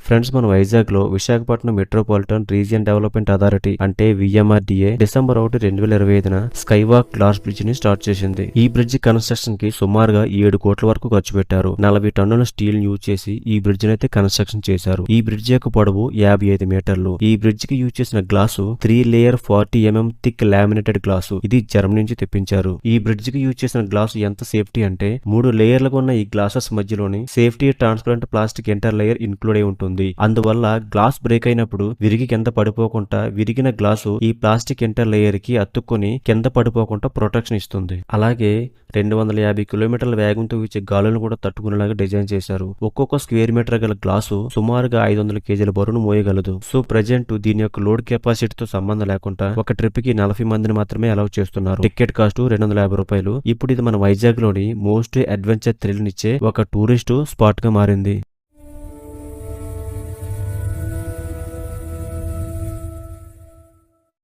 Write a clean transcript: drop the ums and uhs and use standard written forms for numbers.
Friends, మన వైజాగ్ లో Visakhapatnam metropolitan region development authority అంటే విఎంఆర్డీఏ డిసెంబర్ 1, 2025న స్కై వాక్ గ్లాస్ బ్రిడ్జ్ ని స్టార్ట్ చేసింది. ఈ బ్రిడ్జ్ కన్స్ట్రక్షన్ కి సుమారుగా 7 కోట్ల వరకు ఖర్చు పెట్టారు. 40 టన్నుల స్టీల్ యూజ్ చేసి ఈ బ్రిడ్జ్ అయితే కన్స్ట్రక్షన్ చేశారు. ఈ బ్రిడ్జ్ యొక్క పొడవు 55 మీటర్లు. ఈ బ్రిడ్జ్ కి యూజ్ చేసిన glass 3 layer 40 mm thick laminated glass. ఇది జర్మనీ నుంచి తెప్పించారు. ఈ బ్రిడ్జ్ కి యూజ్ చేసిన గ్లాసు ఎంత సేఫ్టీ అంటే 3 లేయర్లుగా ఉన్న ఈ గ్లాసెస్ మధ్యలోని safety transparent plastic interlayer include అయి ఉంటుంది. అందువల్ల గ్లాస్ బ్రేక్ అయినప్పుడు విరిగి కింద పడిపోకుండా విరిగిన గ్లాసు ఈ ప్లాస్టిక్ ఇంటర్ లేయర్ కి అతుక్కొని కింద పడిపోకుండా ప్రొటెక్షన్ ఇస్తుంది. అలాగే 250 కిలోమీటర్ల వేగంతో వీచే గాలులను కూడా తట్టుకునేలాగా డిజైన్ చేశారు. ఒక్కొక్క స్క్వేర్ మీటర్ గల గ్లాసు సుమారుగా 500 కేజీల బరువును మోయగలదు. సో ప్రజెంట్ దీని యొక్క లోడ్ కెపాసిటీతో సంబంధం లేకుండా ఒక ట్రిప్ కి 40 మందిని మాత్రమే అలౌ చేస్తున్నారు. టికెట్ కాస్ట్ 250 రూపాయలు. ఇప్పుడు ఇది మన వైజాగ్ లోని మోస్ట్ అడ్వెంచర్ థ్రిల్ నిచ్చే ఒక టూరిస్ట్ స్పాట్ గా మారింది.